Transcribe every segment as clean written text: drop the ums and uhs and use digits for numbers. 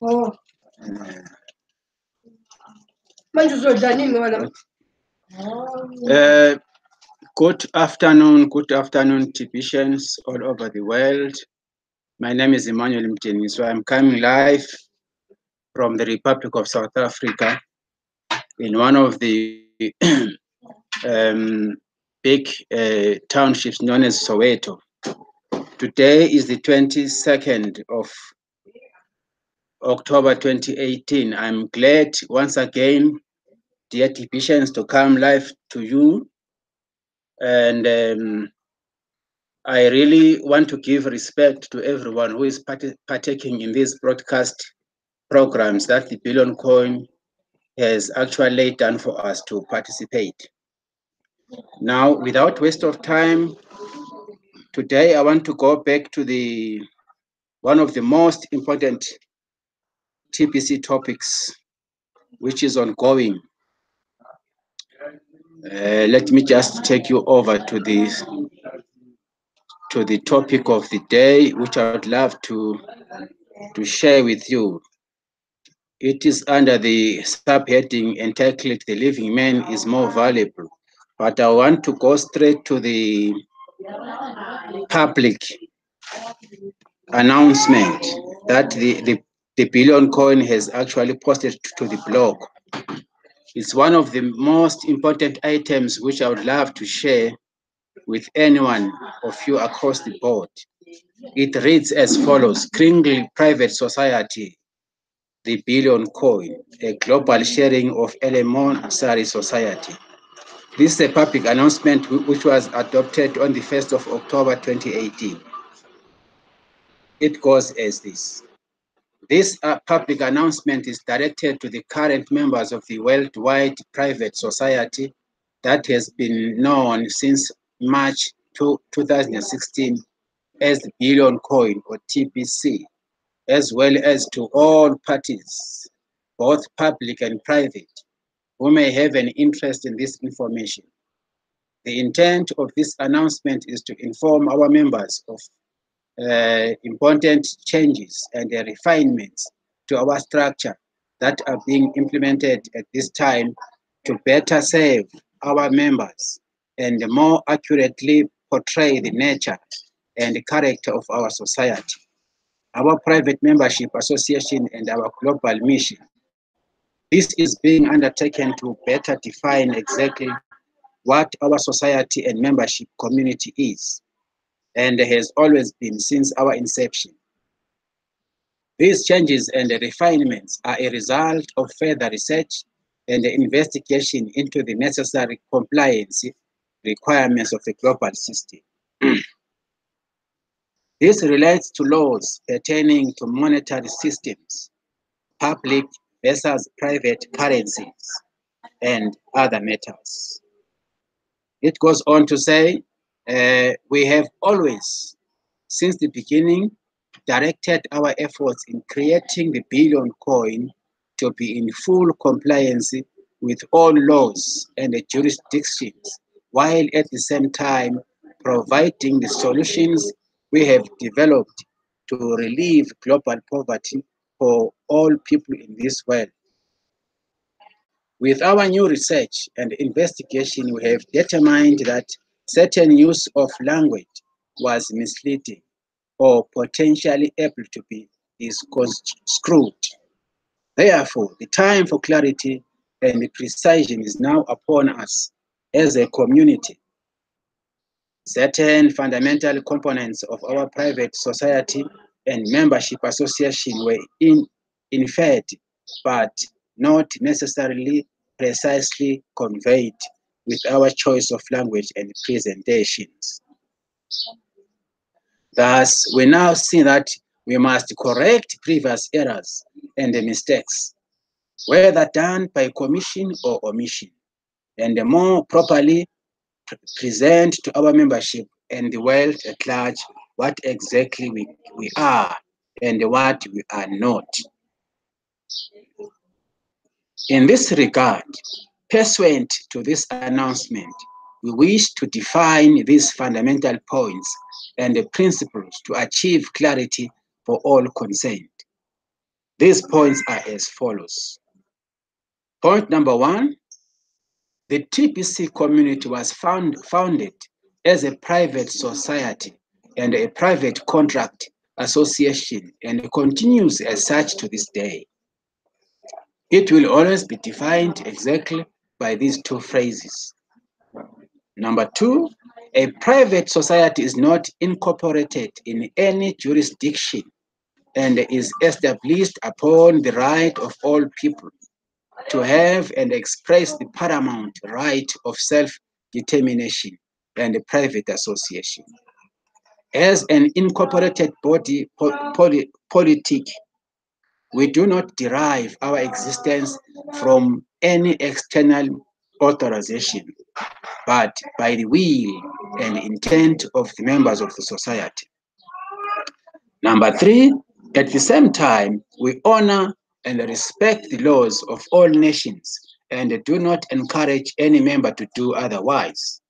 Oh. Good afternoon, Tipians all over the world. My name is Emmanuel Mtini, so I'm coming live from the Republic of South Africa in one of the big townships known as Soweto. Today is the 22nd of October 2018. I'm glad once again, dear Tipians, to come live to you. And I really want to give respect to everyone who is partaking in these broadcast programs that the Billion Coin has actually done for us to participate. Now, without waste of time, today I want to go back to one of the most important TPC topics, which is ongoing. Let me just take you over to the topic of the day, which I would love to share with you. It is under the subheading entitled "The Living Man is More Valuable." But I want to go straight to the public announcement that the Billion Coin has actually posted to the blog. It's one of the most important items which I would love to share with anyone of you across the board. It reads as follows: Kringle Private Society, the Billion Coin, a global sharing of elementary society. This is a public announcement which was adopted on the 1st of October 2018. It goes as this. This public announcement is directed to the current members of the Worldwide Private Society that has been known since March 2016 as the Billion Coin or TPC, as well as to all parties, both public and private, who may have an interest in this information. The intent of this announcement is to inform our members of important changes and refinements to our structure that are being implemented at this time to better serve our members and more accurately portray the nature and character of our society. Our private membership association and our global mission. This is being undertaken to better define exactly what our society and membership community is and has always been since our inception. These changes and refinements are a result of further research and investigation into the necessary compliance requirements of the global system. This relates to laws pertaining to monetary systems, public versus private currencies, and other matters. It goes on to say, we have always, since the beginning, directed our efforts in creating the Billion Coin to be in full compliance with all laws and jurisdictions, while at the same time providing the solutions we have developed to relieve global poverty for all people in this world. With our new research and investigation, we have determined that certain use of language was misleading or potentially able to be misconstrued. Therefore, the time for clarity and precision is now upon us as a community. Certain fundamental components of our private society and membership association were inferred, but not necessarily precisely conveyed with our choice of language and presentations. Thus, we now see that we must correct previous errors and mistakes, whether done by commission or omission, and more properly present to our membership and the world at large what exactly we are and what we are not. In this regard, pursuant to this announcement, we wish to define these fundamental points and the principles to achieve clarity for all concerned. These points are as follows. Point number 1, the TPC community was founded as a private society and a private contract association and continues as such to this day. It will always be defined exactly by these two phrases. Number 2, a private society is not incorporated in any jurisdiction and is established upon the right of all people to have and express the paramount right of self-determination and private association. As an incorporated body politic, we do not derive our existence from any external authorization, but by the will and intent of the members of the society. Number 3, at the same time, we honor and respect the laws of all nations and do not encourage any member to do otherwise.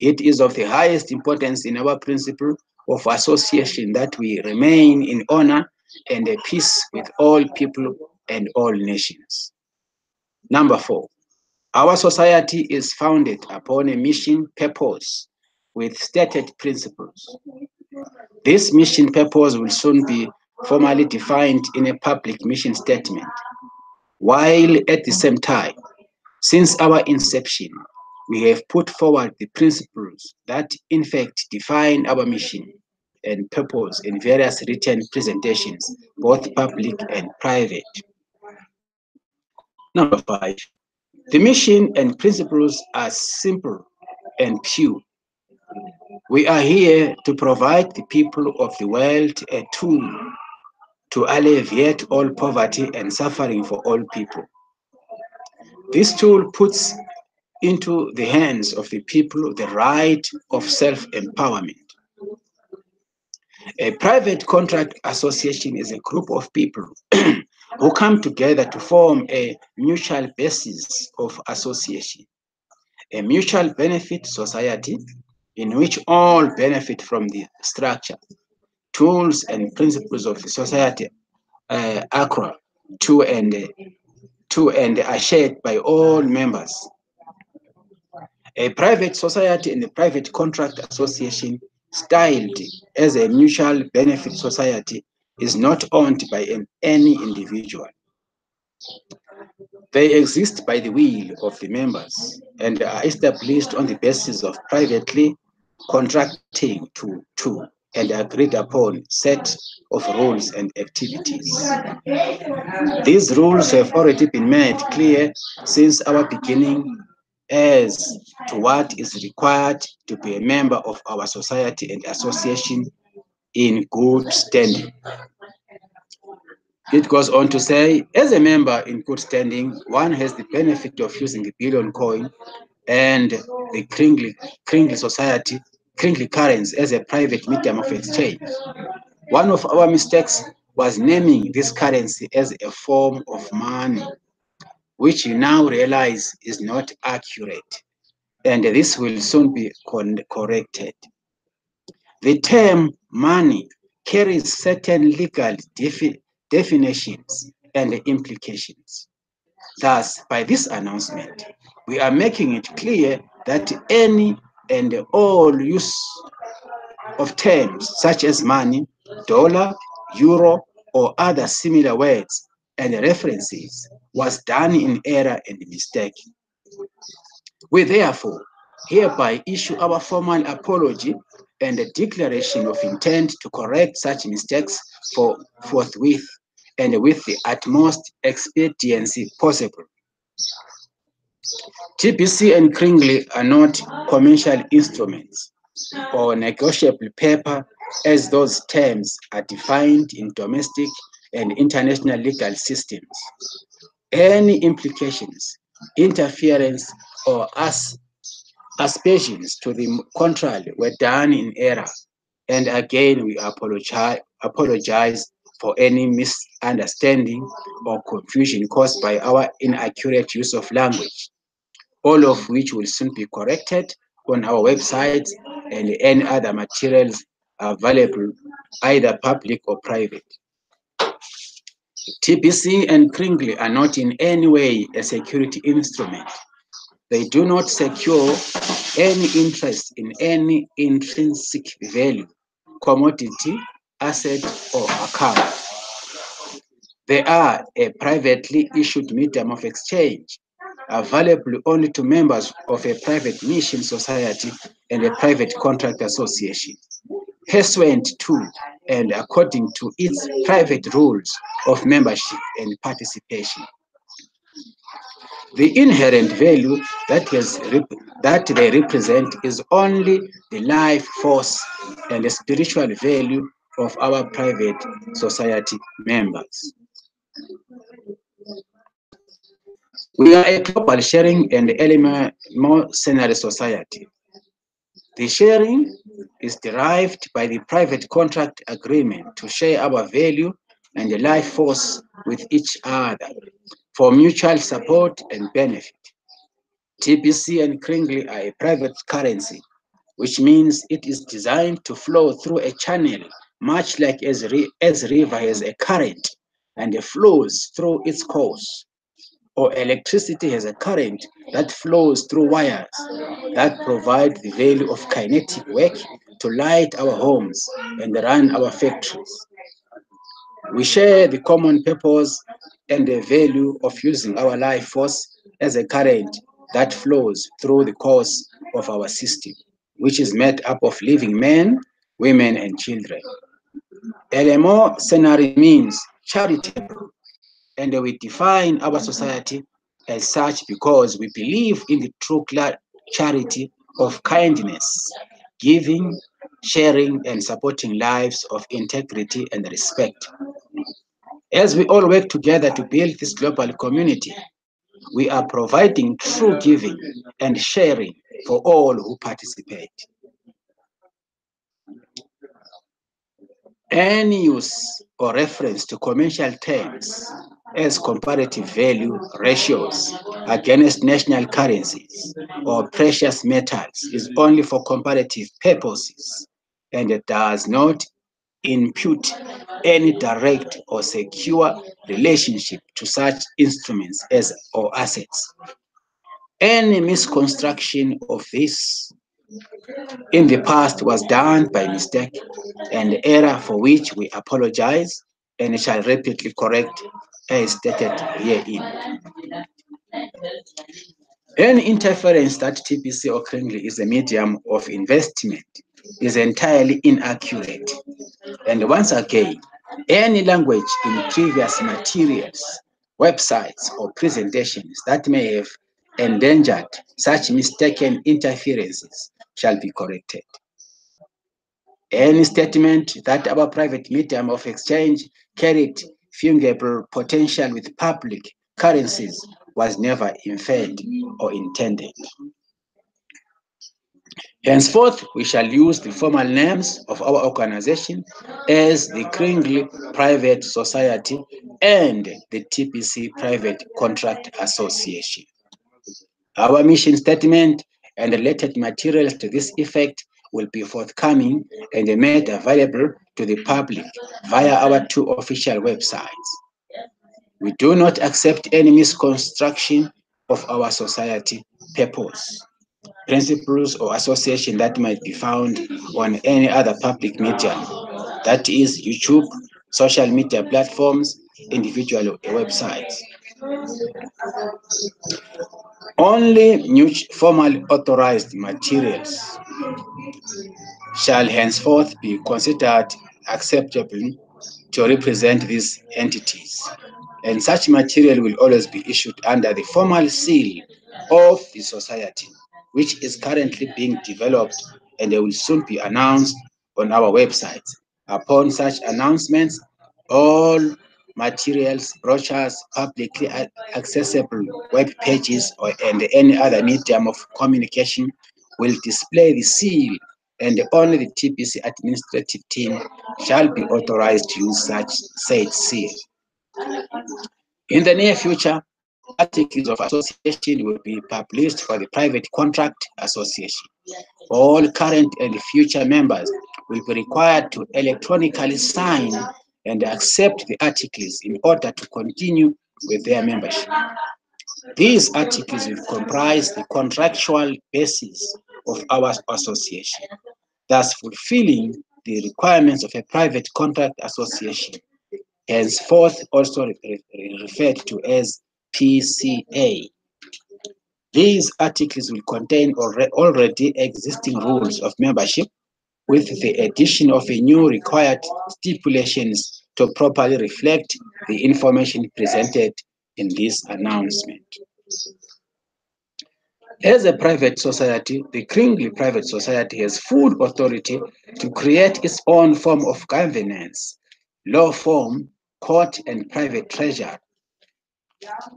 It is of the highest importance in our principle of association that we remain in honor and peace with all people and all nations. Number 4, our society is founded upon a mission purpose with stated principles. This mission purpose will soon be formally defined in a public mission statement, while at the same time, since our inception, we have put forward the principles that in fact define our mission and purpose in various written presentations, both public and private. Number 5, the mission and principles are simple and pure. We are here to provide the people of the world a tool to alleviate all poverty and suffering for all people. This tool puts into the hands of the people the right of self-empowerment. A private contract association is a group of people who come together to form a mutual basis of association, a mutual benefit society in which all benefit from the structure, tools, and principles of the society accrue to and are shared by all members. A private society and a private contract association styled as a mutual benefit society is not owned by any individual. They exist by the will of the members and are established on the basis of privately contracting to and agreed upon set of rules and activities. These rules have already been made clear since our beginning as to what is required to be a member of our society and association in good standing. It goes on to say, as a member in good standing, one has the benefit of using the bullion coin and the Kringle currency as a private medium of exchange. One of our mistakes was naming this currency as a form of money, which you now realize is not accurate, and this will soon be corrected. The term money carries certain legal definitions and implications. Thus, by this announcement, we are making it clear that any and all use of terms such as money, dollar, euro, or other similar words and references was done in error and mistake. We therefore hereby issue our formal apology and a declaration of intent to correct such mistakes forthwith and with the utmost expediency possible. TPC and Kringle are not commercial instruments or negotiable paper as those terms are defined in domestic and international legal systems. Any implications, interference, or aspersions to the contrary were done in error, and again we apologize for any misunderstanding or confusion caused by our inaccurate use of language, all of which will soon be corrected on our website and any other materials available, either public or private. TPC and Kringley are not in any way a security instrument. They do not secure any interest in any intrinsic value, commodity, asset, or account. They are a privately issued medium of exchange, available only to members of a private mission society and a private contract association, pursuant to and according to its private rules of membership and participation. The inherent value that they represent is only the life force and the spiritual value of our private society members. We are a global sharing and mercenary society. The sharing is derived by the private contract agreement to share our value and the life force with each other for mutual support and benefit. TPC and Kringley are a private currency, which means it is designed to flow through a channel, much like as river has a current and it flows through its course, or electricity has a current that flows through wires that provide the value of kinetic work to light our homes and run our factories. We share the common purpose and the value of using our life force as a current that flows through the course of our system, which is made up of living men, women, and children. LMO scenario means charitable, and we define our society as such because we believe in the true charity of kindness, giving, sharing, and supporting lives of integrity and respect. As we all work together to build this global community, we are providing true giving and sharing for all who participate. Any use or reference to commercial terms as comparative value ratios against national currencies or precious metals is only for comparative purposes, and it does not impute any direct or secure relationship to such instruments as or assets. Any misconstruction of this in the past was done by mistake and error for which we apologize and shall rapidly correct as stated herein. Any interference that TPC or Kringley is a medium of investment is entirely inaccurate. And once again, any language in previous materials, websites, or presentations that may have endangered such mistaken interferences shall be corrected. Any statement that our private medium of exchange carried fungible potential with public currencies was never inferred or intended. Henceforth, we shall use the formal names of our organization as the Kringley Private Society and the TPC Private Contract Association. Our mission statement and related materials to this effect will be forthcoming and made available to the public via our two official websites. We do not accept any misconstruction of our society purpose, principles, or association that might be found on any other public medium, that is YouTube, social media platforms, individual websites. Only formally authorized materials shall henceforth be considered acceptable to represent these entities, and such material will always be issued under the formal seal of the society, which is currently being developed and they will soon be announced on our website. Upon such announcements, all materials, brochures, publicly accessible web pages, and any other medium of communication will display the seal, and only the TPC administrative team shall be authorized to use such said seal. In the near future, articles of association will be published for the private contract association. All current and future members will be required to electronically sign and accept the articles in order to continue with their membership. These articles will comprise the contractual basis of our association, thus fulfilling the requirements of a private contract association, henceforth also referred to as PCA. These articles will contain already existing rules of membership, with the addition of a new required stipulations to properly reflect the information presented in this announcement. As a private society, the Kringley Private Society has full authority to create its own form of governance, law firm, court, and private treasury.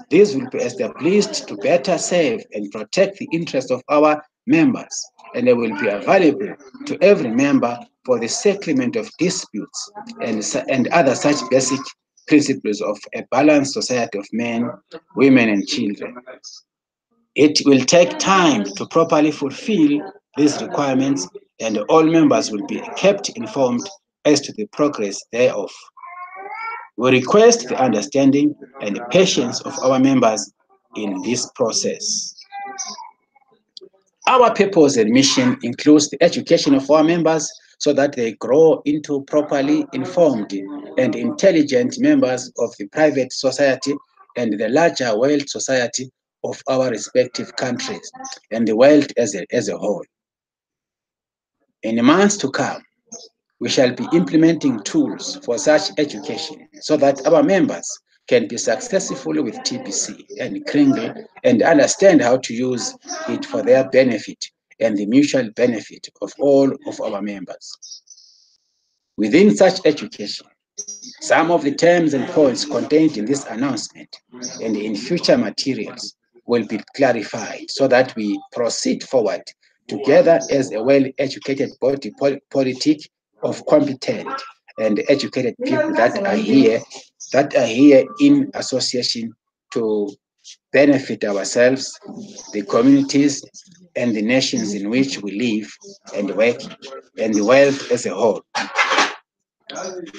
These will be established to better serve and protect the interests of our members, and they will be available to every member for the settlement of disputes and other such basic principles of a balanced society of men, women, and children. It will take time to properly fulfill these requirements, and all members will be kept informed as to the progress thereof. We request the understanding and the patience of our members in this process. Our purpose and mission includes the education of our members so that they grow into properly informed and intelligent members of the private society and the larger world society of our respective countries and the world as a whole. In the months to come, we shall be implementing tools for such education so that our members can be successful with TPC and Kringle and understand how to use it for their benefit and the mutual benefit of all of our members. Within such education, some of the terms and points contained in this announcement and in future materials will be clarified so that we proceed forward together as a well-educated body politic of competent and educated people that are here in association to benefit ourselves, the communities, and the nations in which we live and work, and the world as a whole.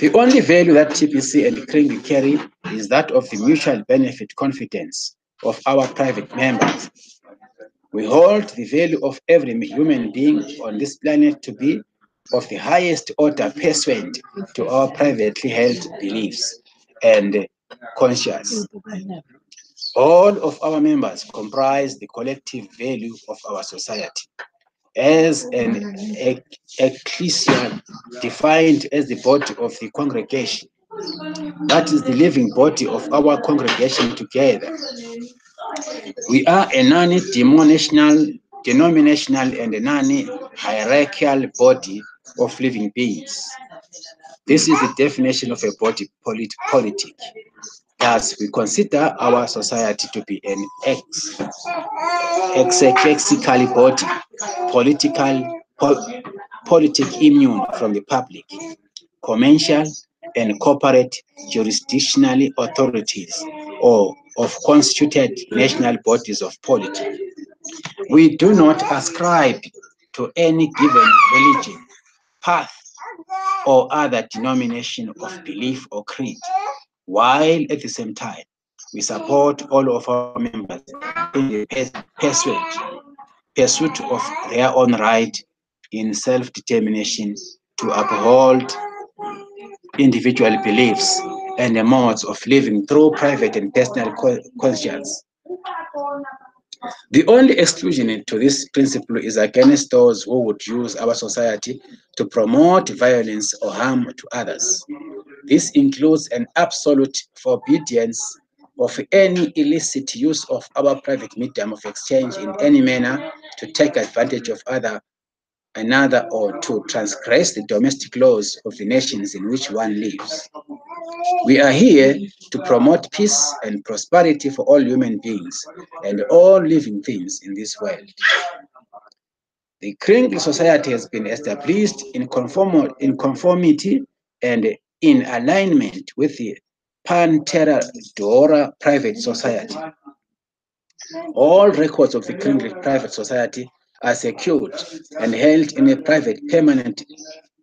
The only value that TPC and Kringle carry is that of the mutual benefit confidence of our private members. We hold the value of every human being on this planet to be of the highest order pursuant to our privately held beliefs and conscience. All of our members comprise the collective value of our society. As an ecclesia defined as the body of the congregation, that is the living body of our congregation together. We are a non-denominational and a non-hierarchical body of living beings. This is the definition of a body politic. Thus, we consider our society to be an ecclesiastical body, politic immune from the public, commercial, and corporate jurisdictional authorities or of constituted national bodies of politics. We do not ascribe to any given religion, path, or other denomination of belief or creed, while at the same time, we support all of our members in the pursuit of their own right in self-determination to uphold individual beliefs and the modes of living through private and personal conscience. The only exclusion to this principle is against those who would use our society to promote violence or harm to others. This includes an absolute forbiddance of any illicit use of our private medium of exchange in any manner to take advantage of another or to transgress the domestic laws of the nations in which one lives. We are here to promote peace and prosperity for all human beings and all living things in this world. The Kringle Society has been established in conformity and in alignment with the Pantera Dora Private Society. All records of the Kringle Private Society are secured and held in a private permanent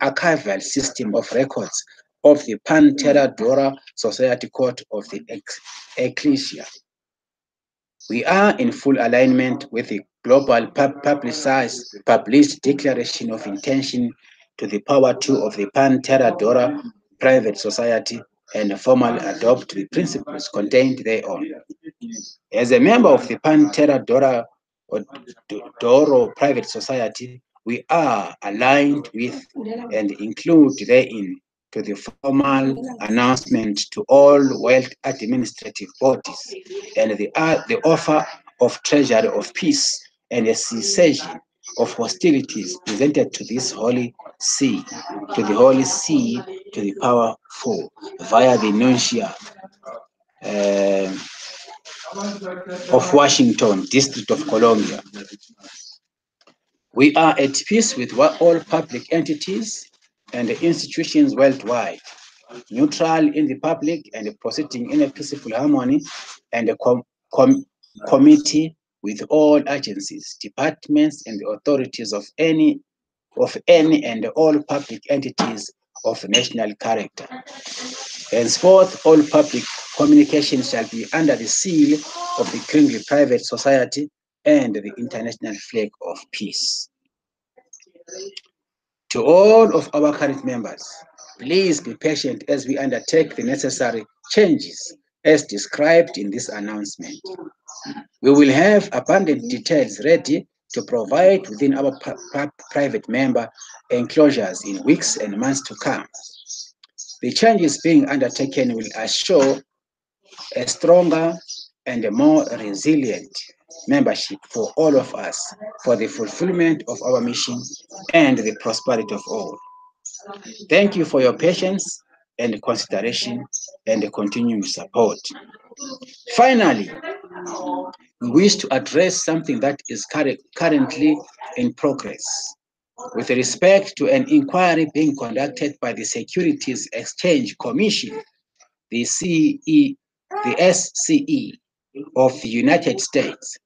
archival system of records of the Pan-Terra Dora Society Court of the Ecclesia. We are in full alignment with the global published Declaration of Intention to the Power 2 of the Pan-Terra Dora Private Society and formally adopt the principles contained thereon. As a member of the Pan-Terra Doro Private Society, we are aligned with and include therein to the formal announcement to all wealth administrative bodies and the offer of treasury of peace and a cessation of hostilities presented to this holy see, to the holy see, to the powerful via the nuntia of Washington, District of Columbia. We are at peace with all public entities and institutions worldwide, neutral in the public and proceeding in a peaceful harmony, and a committee with all agencies, departments, and the authorities of any and all public entities of national character. Henceforth, all public communications shall be under the seal of the Kingly Private Society and the international flag of peace. To all of our current members, please be patient as we undertake the necessary changes as described in this announcement. We will have abundant details ready to provide within our private member enclosures in weeks and months to come. The changes being undertaken will assure a stronger and a more resilient membership for all of us, for the fulfillment of our mission and the prosperity of all. Thank you for your patience and consideration and continuing support. Finally, we wish to address something that is currently in progress with respect to an inquiry being conducted by the Securities Exchange Commission, the SCE of the United States.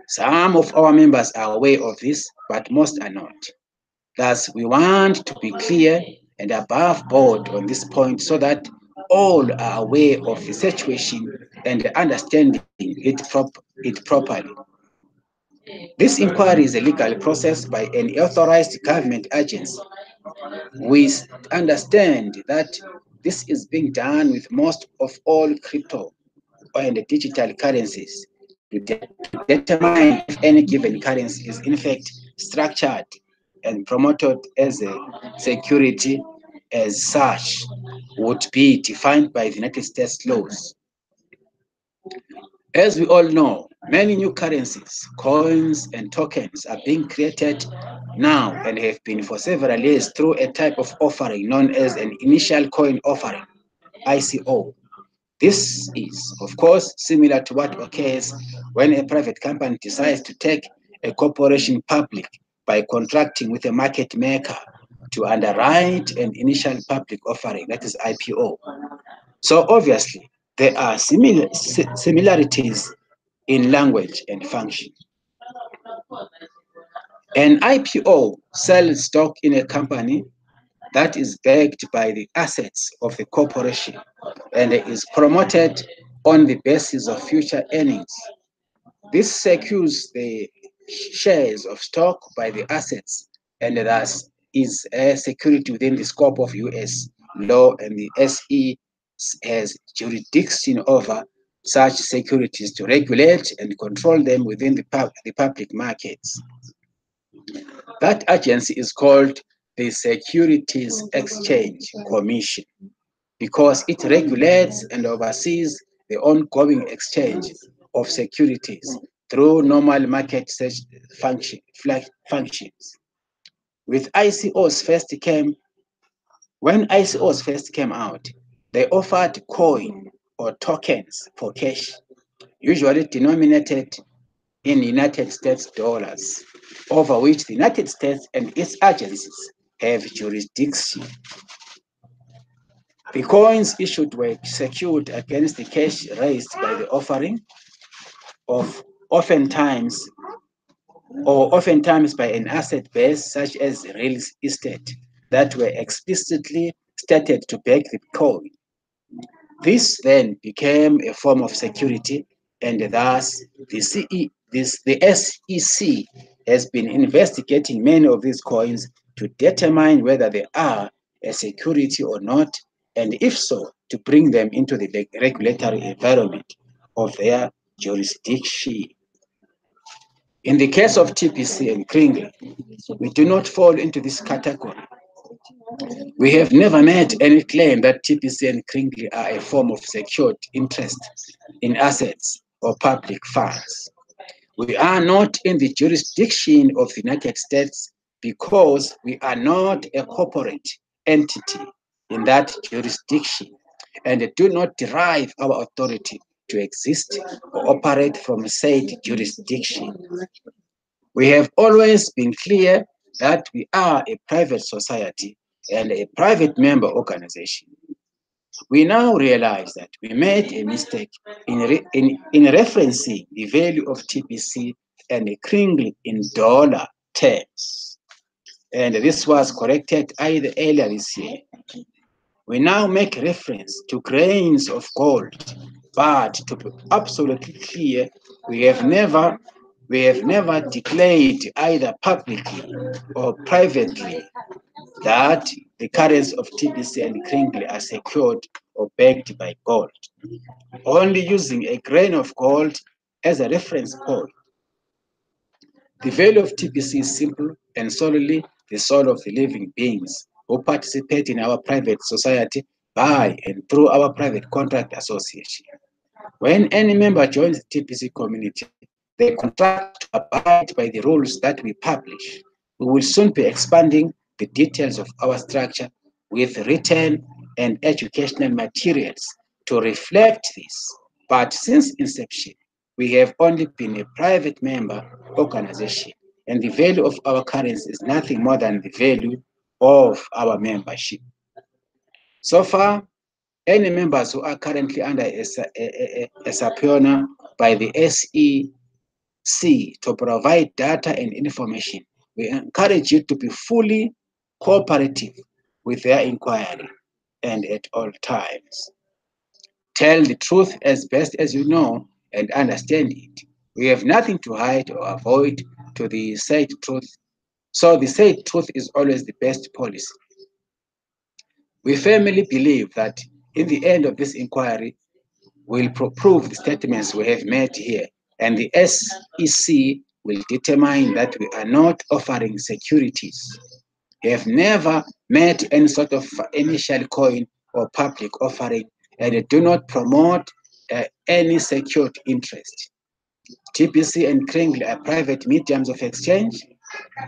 Some of our members are aware of this, but most are not. Thus, we want to be clear and above board on this point so that all are aware of the situation and understanding it properly. This inquiry is a legal process by an authorized government agency. We understand that this is being done with most of all crypto and digital currencies to determine if any given currency is in fact structured and promoted as a security as such would be defined by the United States laws. As we all know, many new currencies, coins, and tokens are being created now and have been for several years through a type of offering known as an initial coin offering, ICO. This is, of course, similar to what occurs when a private company decides to take a corporation public by contracting with a market maker to underwrite an initial public offering, that is IPO. So obviously, there are similarities in language and function. An IPO sells stock in a company that is backed by the assets of the corporation and is promoted on the basis of future earnings. This secures the shares of stock by the assets and thus is a security within the scope of US law, and the SE has jurisdiction over such securities to regulate and control them within the public markets. That agency is called the Securities Exchange Commission because it regulates and oversees the ongoing exchange of securities through normal market functions. With ICOs first came, when ICOs first came out, they offered coin or tokens for cash, usually denominated in United States dollars, over which the United States and its agencies have jurisdiction. The coins issued were secured against the cash raised by the offering of oftentimes by an asset base such as real estate that were explicitly stated to back the coin. This then became a form of security, and thus the SEC has been investigating many of these coins to determine whether they are a security or not, and if so, to bring them into the regulatory environment of their jurisdiction. In the case of TPC and Kringle, we do not fall into this category. We have never made any claim that TPC and Kringle are a form of secured interest in assets or public funds. We are not in the jurisdiction of the United States because we are not a corporate entity in that jurisdiction and do not derive our authority to exist or operate from said jurisdiction. We have always been clear that we are a private society and a private member organization. We now realize that we made a mistake in referencing the value of TPC and Kringle in dollar terms. And this was corrected either earlier this year. We now make reference to grains of gold, but to be absolutely clear, we have never declared either publicly or privately that the currency of TPC and Kringle are secured or backed by gold. Only using a grain of gold as a reference point. The value of TPC is simple and solely the soul of the living beings who participate in our private society by and through our private contract association. When any member joins the TPC community, they contract to abide by the rules that we publish. We will soon be expanding the details of our structure with written and educational materials to reflect this. But since inception, we have only been a private member organization, and the value of our currency is nothing more than the value of our membership. So far, any members who are currently under a subpoena by the SEC to provide data and information, we encourage you to be fully cooperative with their inquiry and at all times. Tell the truth as best as you know and understand it. We have nothing to hide or avoid to the said truth. So the said truth is always the best policy. We firmly believe that in the end of this inquiry, we'll prove the statements we have made here, and the SEC will determine that we are not offering securities. We have never made any sort of initial coin or public offering, and do not promote any secured interest. TPC and Kringle are private mediums of exchange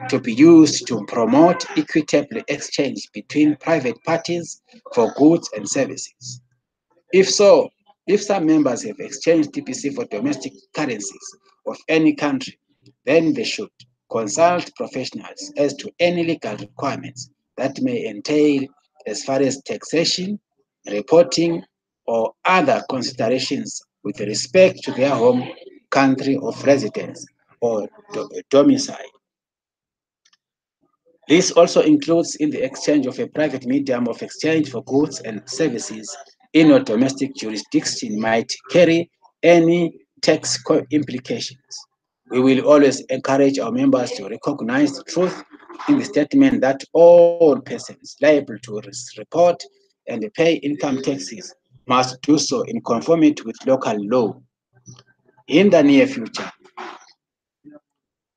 to be used to promote equitable exchange between private parties for goods and services. If so, if some members have exchanged TPC for domestic currencies of any country, then they should consult professionals as to any legal requirements that may entail as far as taxation, reporting, or other considerations with respect to their home country of residence or domicile. This also includes in the exchange of a private medium of exchange for goods and services in a domestic jurisdiction might carry any tax implications. We will always encourage our members to recognize the truth in the statement that all persons liable to report and pay income taxes must do so in conformity with local law. In the near future,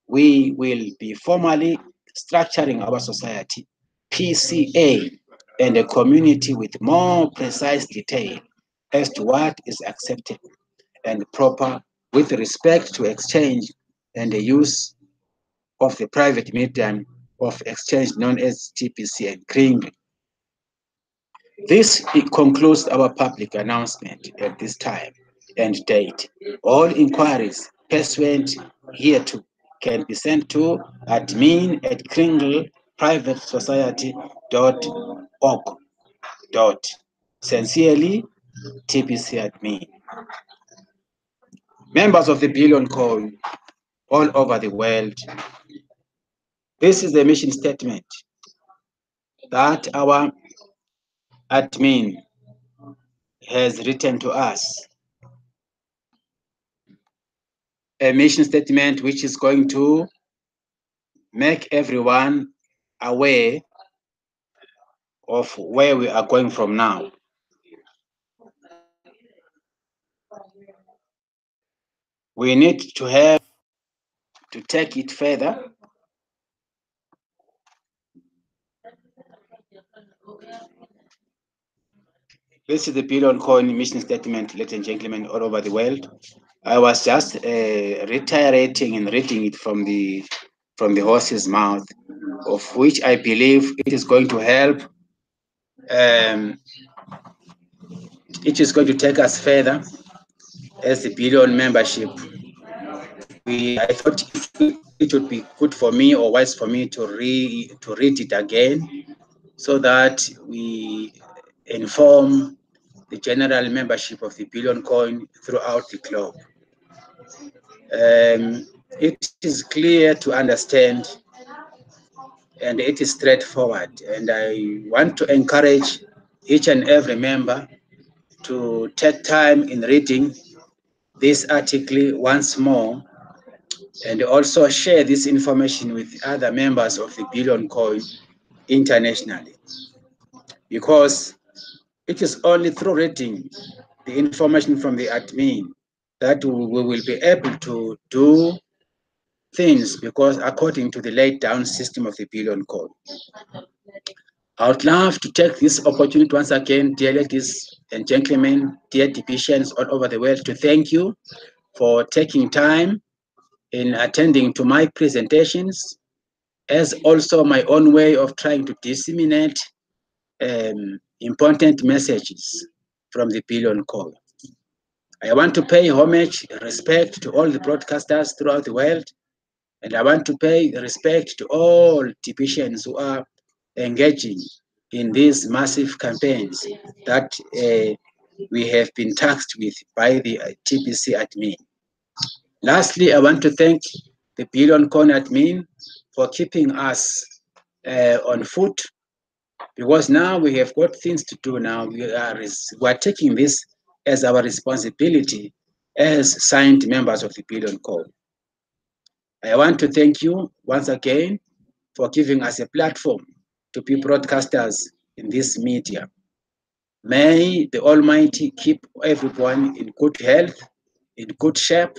we will be formally structuring our society, PCA, and a community with more precise detail as to what is accepted and proper with respect to exchange and the use of the private medium of exchange known as TPC and Kringle. This concludes our public announcement at this time and date. All inquiries pursuant hereto can be sent to admin@kringleprivatesociety.org. Sincerely, TPC admin. Members of the Billion Coin all over the world, this is the mission statement that our admin has written to us a mission statement which is going to make everyone aware of where we are going from now. We need to have to take it further. This is the Billion Coin mission statement, ladies and gentlemen, all over the world. I was just reiterating and reading it from the horse's mouth, of which I believe it is going to help. It is going to take us further as the Billion membership. I thought it would be good for me or wise for me to read it again, so that we inform the general membership of the Billion Coin throughout the globe. It is clear to understand, and it is straightforward, and I want to encourage each and every member to take time in reading this article once more, and also share this information with other members of the Billion Coin internationally, because it is only through reading the information from the admin that we will be able to do things, because according to the laid down system of the Billion Coin. I would love to take this opportunity once again, dear ladies and gentlemen, dear divisions all over the world, to thank you for taking time in attending to my presentations, as also my own way of trying to disseminate important messages from the Billion Coin. I want to pay homage, respect to all the broadcasters throughout the world, and I want to pay respect to all divisions who are engaging in these massive campaigns that we have been tasked with by the TPC admin. Lastly, I want to thank the Billion Coin admin for keeping us on foot, because now we have got things to do. Now we are taking this as our responsibility as signed members of the Billion Coin. I want to thank you once again for giving us a platform to be broadcasters in this media. May the Almighty keep everyone in good health, in good shape,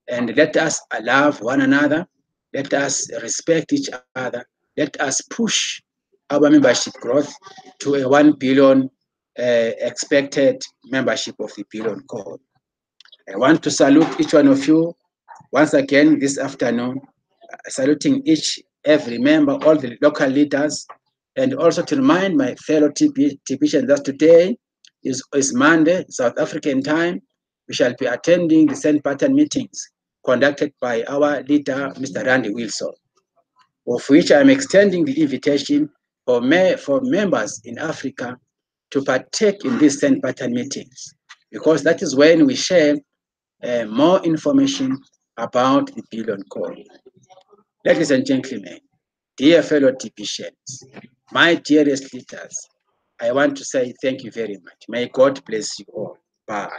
and let us love one another. Let us respect each other. Let us push our membership growth to a 1 billion expected membership of the Billion Coin. I want to salute each one of you once again this afternoon, saluting every member, all the local leaders, and also to remind my fellow TPCians that today is Monday, South African time. We shall be attending the St. Pattern meetings conducted by our leader, Mr. Randy Wilson, of which I'm extending the invitation for members in Africa to partake in these St. Pattern meetings, because that is when we share more information about the Billion Coin. Ladies and gentlemen, dear fellow TPCians, my dearest leaders, I want to say thank you very much. May God bless you all. Bye.